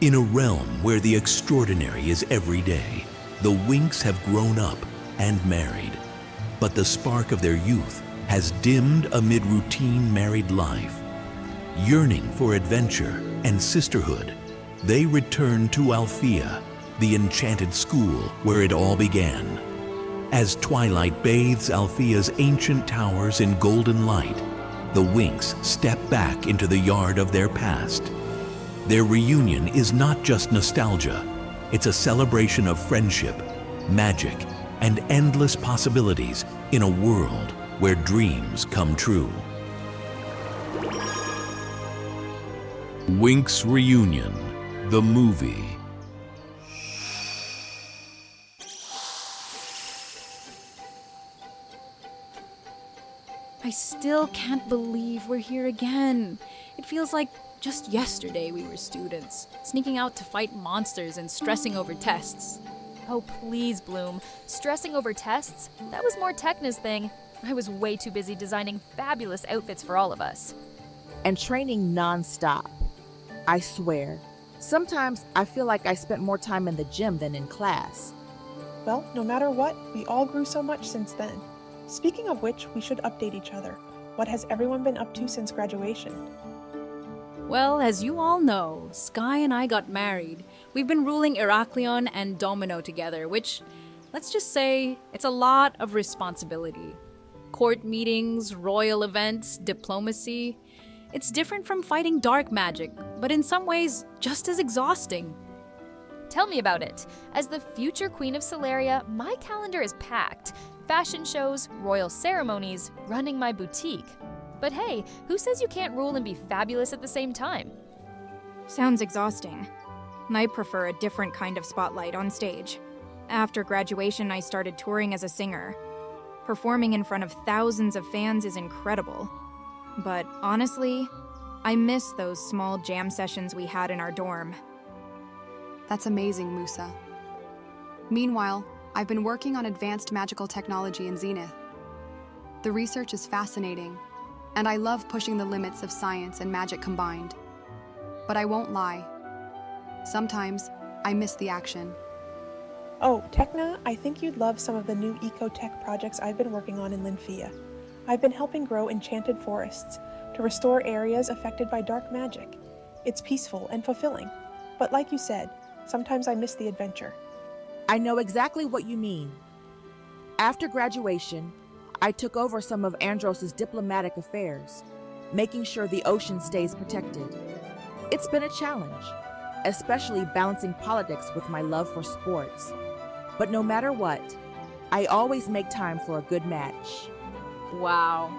In a realm where the extraordinary is every day, the Winx have grown up and married. But the spark of their youth has dimmed amid routine married life. Yearning for adventure and sisterhood, they return to Alfea, the enchanted school where it all began. As twilight bathes Alfea's ancient towers in golden light, the Winx step back into the yard of their past. Their reunion is not just nostalgia, it's a celebration of friendship, magic, and endless possibilities in a world where dreams come true. Winx Reunion, the movie. I still can't believe we're here again. It feels like just yesterday we were students, sneaking out to fight monsters and stressing over tests. Oh, please, Bloom. Stressing over tests? That was more Techna's thing. I was way too busy designing fabulous outfits for all of us. And training non-stop. I swear, sometimes I feel like I spent more time in the gym than in class. Well, no matter what, we all grew so much since then. Speaking of which, we should update each other. What has everyone been up to since graduation? Well, as you all know, Sky and I got married. We've been ruling Heraklion and Domino together, which, let's just say, it's a lot of responsibility. Court meetings, royal events, diplomacy. It's different from fighting dark magic, but in some ways, just as exhausting. Tell me about it. As the future Queen of Celeria, my calendar is packed. Fashion shows, royal ceremonies, running my boutique. But hey, who says you can't rule and be fabulous at the same time? Sounds exhausting. I prefer a different kind of spotlight on stage. After graduation, I started touring as a singer. Performing in front of thousands of fans is incredible. But honestly, I miss those small jam sessions we had in our dorm. That's amazing, Musa. Meanwhile, I've been working on advanced magical technology in Zenith. The research is fascinating, and I love pushing the limits of science and magic combined. But I won't lie. Sometimes, I miss the action. Oh, Techna, I think you'd love some of the new eco-tech projects I've been working on in Linfea. I've been helping grow enchanted forests to restore areas affected by dark magic. It's peaceful and fulfilling, but like you said, sometimes I miss the adventure. I know exactly what you mean. After graduation, I took over some of Andros's diplomatic affairs, making sure the ocean stays protected. It's been a challenge, especially balancing politics with my love for sports. But no matter what, I always make time for a good match. Wow.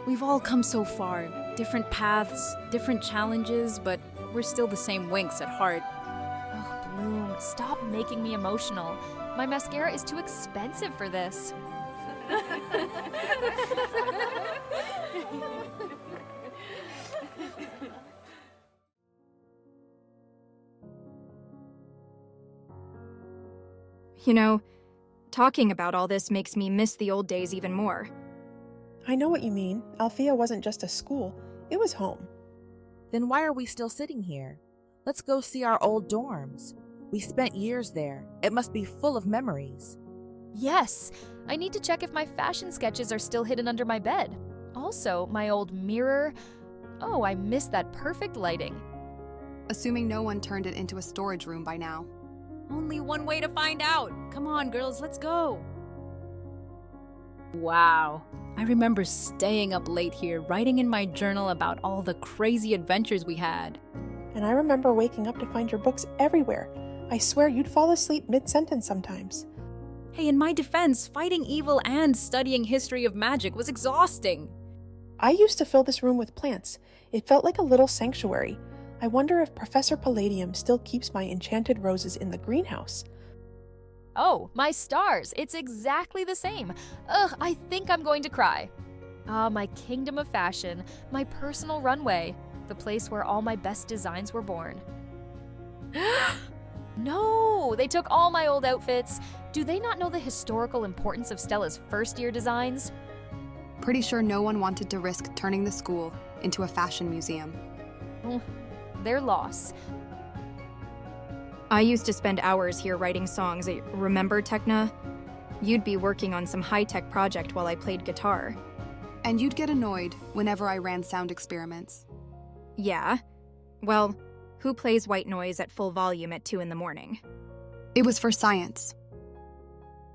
We've all come so far. Different paths, different challenges, but we're still the same Winx at heart. Oh, Bloom, stop making me emotional. My mascara is too expensive for this. You know, talking about all this makes me miss the old days even more. I know what you mean. Alfea wasn't just a school, it was home. Then why are we still sitting here? Let's go see our old dorms. We spent years there. It must be full of memories. Yes! I need to check if my fashion sketches are still hidden under my bed. Also, my old mirror. Oh, I miss that perfect lighting. Assuming no one turned it into a storage room by now. Only one way to find out. Come on, girls, let's go. Wow. I remember staying up late here, writing in my journal about all the crazy adventures we had. And I remember waking up to find your books everywhere. I swear you'd fall asleep mid-sentence sometimes. Hey, in my defense, fighting evil and studying history of magic was exhausting. I used to fill this room with plants. It felt like a little sanctuary. I wonder if Professor Palladium still keeps my enchanted roses in the greenhouse. Oh, my stars! It's exactly the same. Ugh, I think I'm going to cry. Ah, my kingdom of fashion, my personal runway, the place where all my best designs were born. No, they took all my old outfits. Do they not know the historical importance of Stella's first-year designs? Pretty sure no one wanted to risk turning the school into a fashion museum. Their loss. I used to spend hours here writing songs. Remember, Techna? You'd be working on some high-tech project while I played guitar. And you'd get annoyed whenever I ran sound experiments. Yeah. Well, who plays white noise at full volume at 2 in the morning? It was for science.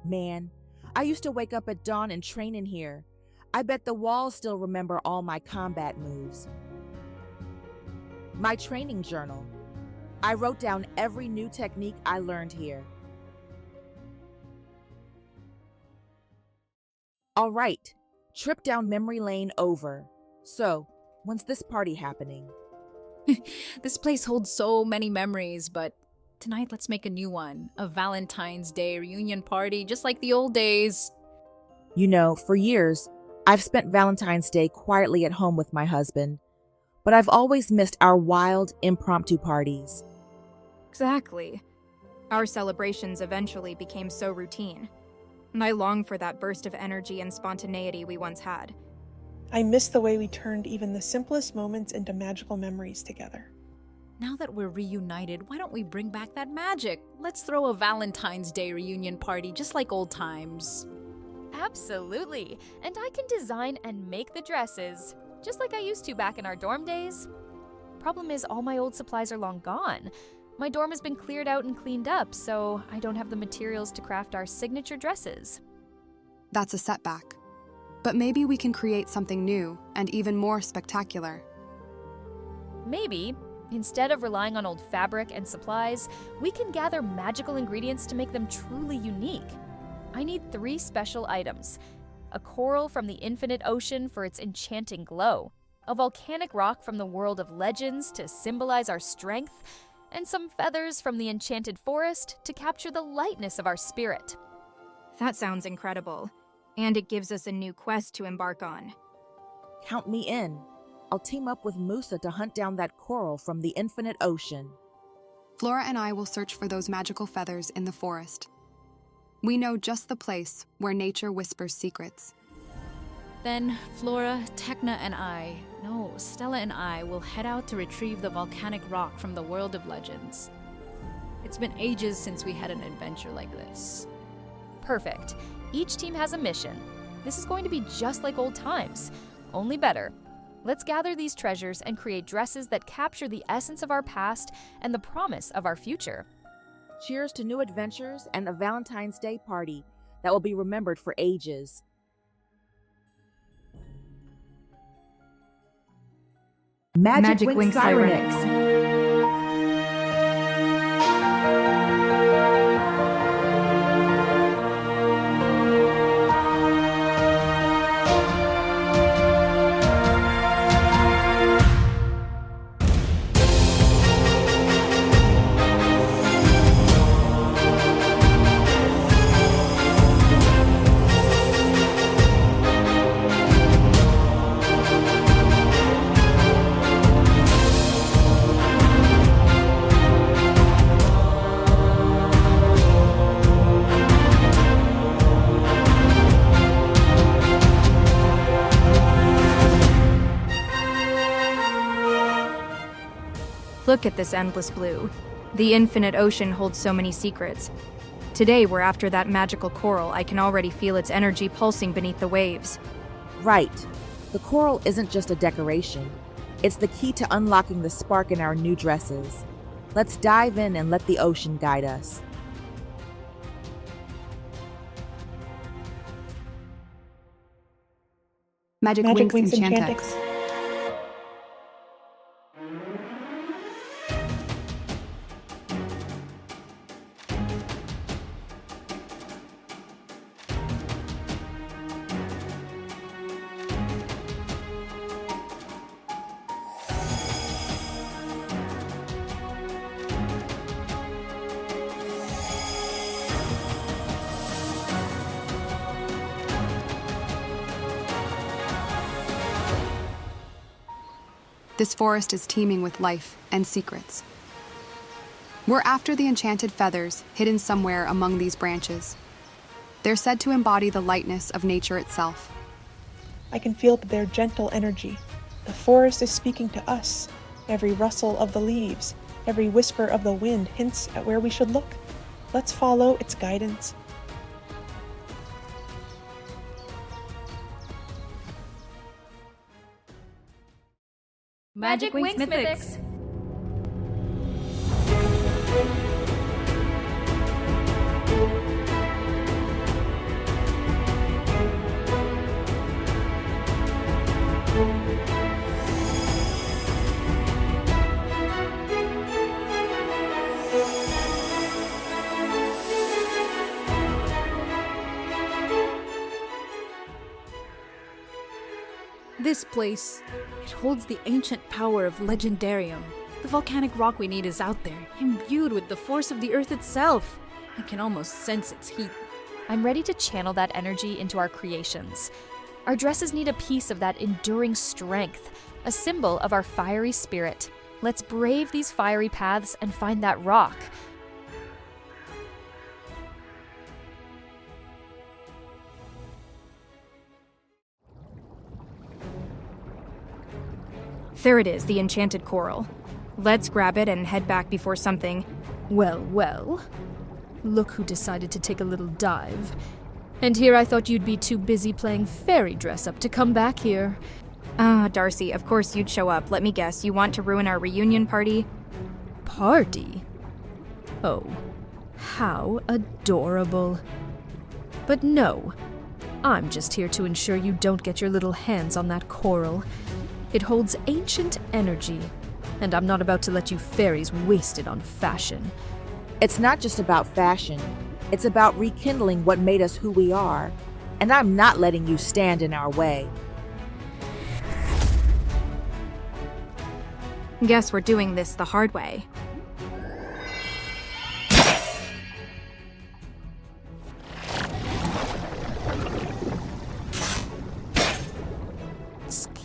Man, I used to wake up at dawn and train in here. I bet the walls still remember all my combat moves. My training journal. I wrote down every new technique I learned here. All right, trip down memory lane over. So, when's this party happening? This place holds so many memories, but tonight let's make a new one. A Valentine's Day reunion party, just like the old days. You know, for years, I've spent Valentine's Day quietly at home with my husband, but I've always missed our wild, impromptu parties. Exactly. Our celebrations eventually became so routine, and I long for that burst of energy and spontaneity we once had. I miss the way we turned even the simplest moments into magical memories together. Now that we're reunited, why don't we bring back that magic? Let's throw a Valentine's Day reunion party just like old times. Absolutely. And I can design and make the dresses, just like I used to back in our dorm days. Problem is, all my old supplies are long gone. My dorm has been cleared out and cleaned up, so I don't have the materials to craft our signature dresses. That's a setback. But maybe we can create something new and even more spectacular. Maybe, instead of relying on old fabric and supplies, we can gather magical ingredients to make them truly unique. I need 3 special items: a coral from the infinite ocean for its enchanting glow, a volcanic rock from the world of legends to symbolize our strength, and some feathers from the enchanted forest to capture the lightness of our spirit. That sounds incredible, and it gives us a new quest to embark on. Count me in. I'll team up with Musa to hunt down that coral from the infinite ocean. Flora and I will search for those magical feathers in the forest. We know just the place where nature whispers secrets. Then Flora, Stella and I will head out to retrieve the volcanic rock from the world of legends. It's been ages since we had an adventure like this. Perfect. Each team has a mission. This is going to be just like old times, only better. Let's gather these treasures and create dresses that capture the essence of our past and the promise of our future. Cheers to new adventures and a Valentine's Day party that will be remembered for ages. Magic Winx Sirenix. Look at this endless blue. The infinite ocean holds so many secrets. Today we're after that magical coral. I can already feel its energy pulsing beneath the waves. Right. The coral isn't just a decoration. It's the key to unlocking the spark in our new dresses. Let's dive in and let the ocean guide us. Magic Winx Enchanted. This forest is teeming with life and secrets. We're after the enchanted feathers hidden somewhere among these branches. They're said to embody the lightness of nature itself. I can feel their gentle energy. The forest is speaking to us. Every rustle of the leaves, Every whisper of the wind hints at where we should look. Let's follow its guidance. Magic Winx Mythics. This place, it holds the ancient power of Legendarium. The volcanic rock we need is out there, imbued with the force of the earth itself. I can almost sense its heat. I'm ready to channel that energy into our creations. Our dresses need a piece of that enduring strength, a symbol of our fiery spirit. Let's brave these fiery paths and find that rock. There it is, the enchanted coral. Let's grab it and head back before something... Well, well. Look who decided to take a little dive. And here I thought you'd be too busy playing fairy dress-up to come back here. Ah, Darcy, of course you'd show up. Let me guess, you want to ruin our reunion party? Party? Oh, how adorable. But no, I'm just here to ensure you don't get your little hands on that coral. It holds ancient energy, and I'm not about to let you fairies waste it on fashion. It's not just about fashion. It's about rekindling what made us who we are. And I'm not letting you stand in our way. Guess we're doing this the hard way.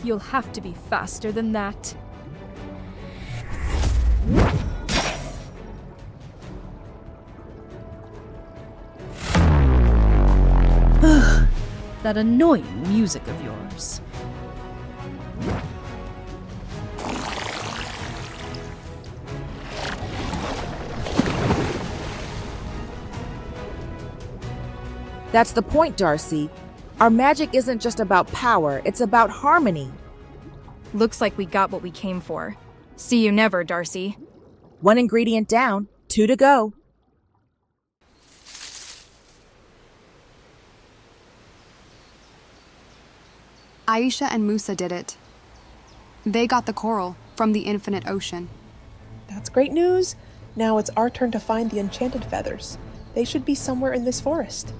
You'll have to be faster than that. Ugh, that annoying music of yours. That's the point, Darcy. Our magic isn't just about power, it's about harmony. Looks like we got what we came for. See you never, Darcy. 1 ingredient down, 2 to go. Aisha and Musa did it. They got the coral from the infinite ocean. That's great news. Now it's our turn to find the enchanted feathers. They should be somewhere in this forest.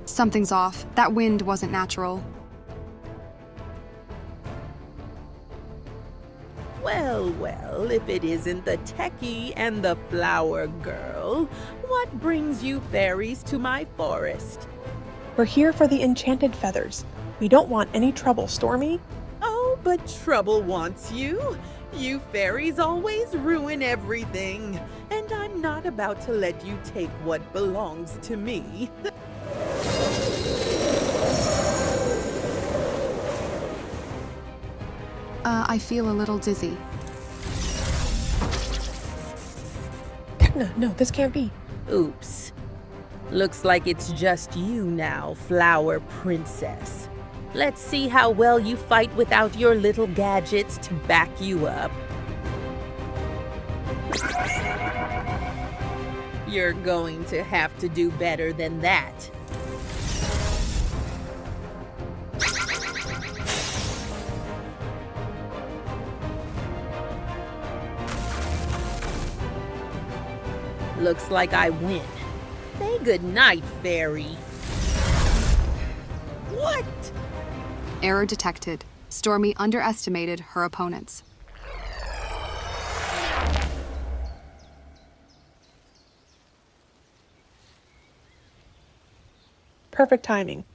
Something's off. That wind wasn't natural. Well, well, if it isn't the techie and the flower girl, what brings you fairies to my forest? We're here for the enchanted feathers. We don't want any trouble, Stormy. Oh, but trouble wants you. You fairies always ruin everything, and I'm not about to let you take what belongs to me. I feel a little dizzy. Techna, no, this can't be. Oops. Looks like it's just you now, Flower Princess. Let's see how well you fight without your little gadgets to back you up. You're going to have to do better than that. Looks like I win. Say goodnight, fairy. What? Error detected. Stormy underestimated her opponents. Perfect timing.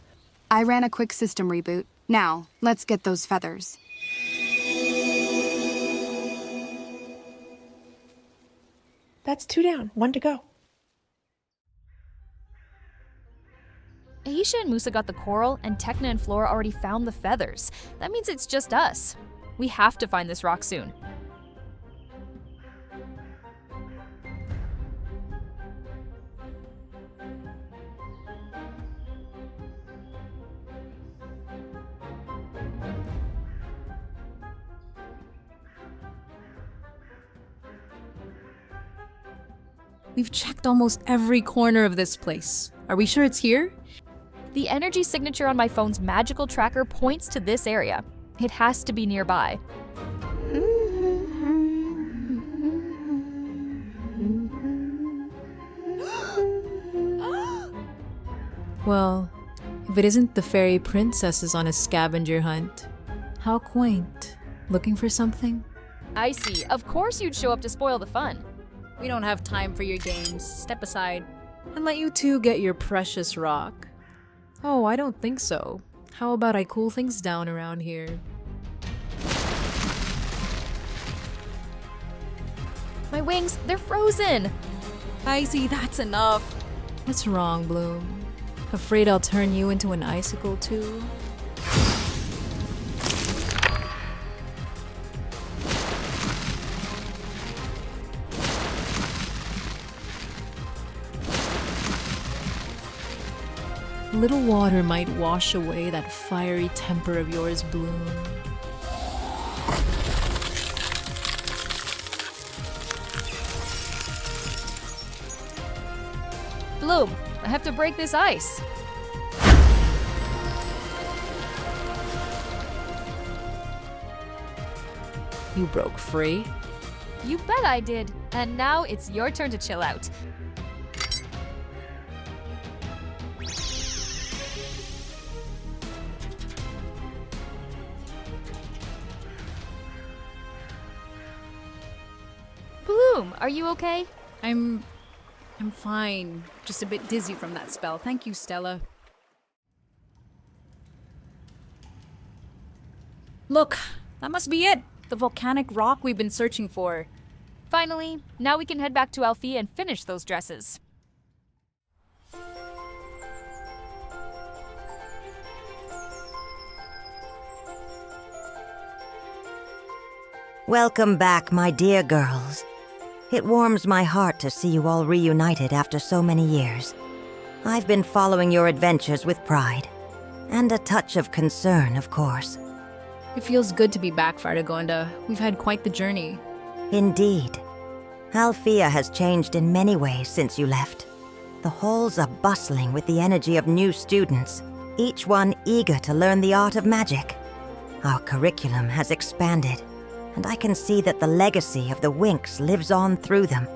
I ran a quick system reboot. Now, let's get those feathers. That's 2 down, 1 to go. Aisha and Musa got the coral, and Tekna and Flora already found the feathers. That means it's just us. We have to find this rock soon. We've checked almost every corner of this place. Are we sure it's here? The energy signature on my phone's magical tracker points to this area. It has to be nearby. Well, if it isn't the fairy princesses on a scavenger hunt. How quaint. Looking for something? I see. Of course you'd show up to spoil the fun. We don't have time for your games. Step aside and let you two get your precious rock. Oh, I don't think so. How about I cool things down around here? My wings, they're frozen! Icy, that's enough. What's wrong, Bloom? Afraid I'll turn you into an icicle too? A little water might wash away that fiery temper of yours, Bloom. Bloom, I have to break this ice. You broke free. You bet I did. And now it's your turn to chill out. Bloom, are you okay? I'm fine. Just a bit dizzy from that spell. Thank you, Stella. Look, that must be it. The volcanic rock we've been searching for. Finally, now we can head back to Alfea and finish those dresses. Welcome back, my dear girls. It warms my heart to see you all reunited after so many years. I've been following your adventures with pride. And a touch of concern, of course. It feels good to be back, Fardagonda. We've had quite the journey. Indeed. Alfea has changed in many ways since you left. The halls are bustling with the energy of new students, each one eager to learn the art of magic. Our curriculum has expanded, and I can see that the legacy of the Winx lives on through them.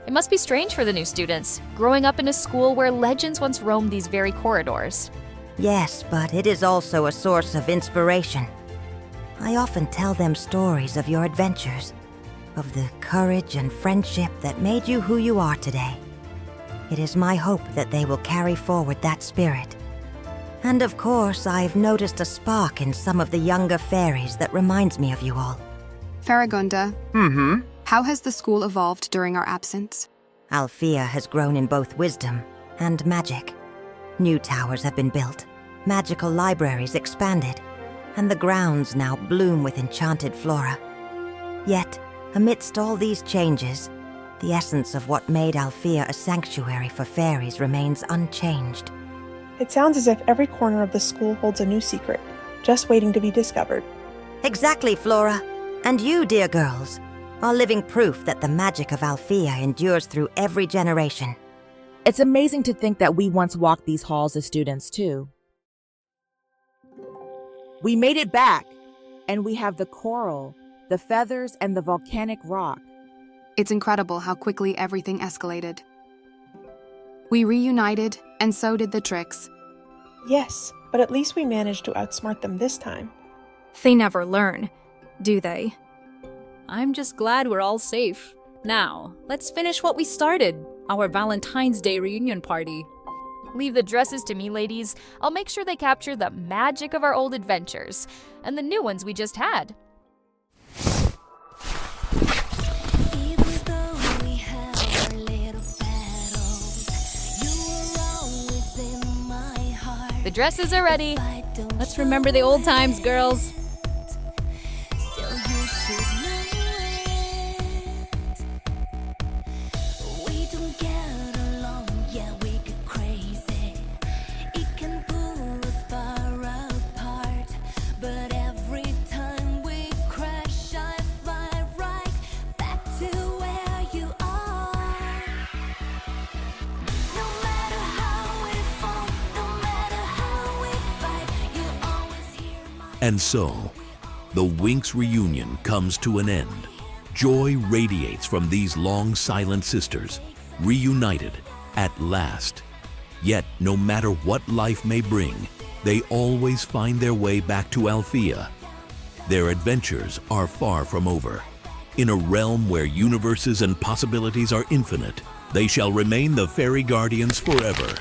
It must be strange for the new students, growing up in a school where legends once roamed these very corridors. Yes, but it is also a source of inspiration. I often tell them stories of your adventures, of the courage and friendship that made you who you are today. It is my hope that they will carry forward that spirit. And of course, I've noticed a spark in some of the younger fairies that reminds me of you all. Farragonda, how has the school evolved during our absence? Alfea has grown in both wisdom and magic. New towers have been built, magical libraries expanded, and the grounds now bloom with enchanted flora. Yet, amidst all these changes, the essence of what made Alfea a sanctuary for fairies remains unchanged. It sounds as if every corner of the school holds a new secret, just waiting to be discovered. Exactly, Flora. And you, dear girls, are living proof that the magic of Alfea endures through every generation. It's amazing to think that we once walked these halls as students, too. We made it back, and we have the coral, the feathers, and the volcanic rock. It's incredible how quickly everything escalated. We reunited, and so did the tricks. Yes, but at least we managed to outsmart them this time. They never learn, do they? I'm just glad we're all safe. Now, let's finish what we started, our Valentine's Day reunion party. Leave the dresses to me, ladies. I'll make sure they capture the magic of our old adventures, and the new ones we just had. Heart. The dresses are ready. Let's remember the old times, girls. And so, the Winx reunion comes to an end. Joy radiates from these long silent sisters, reunited at last. Yet, no matter what life may bring, they always find their way back to Alfea. Their adventures are far from over. In a realm where universes and possibilities are infinite, they shall remain the fairy guardians forever.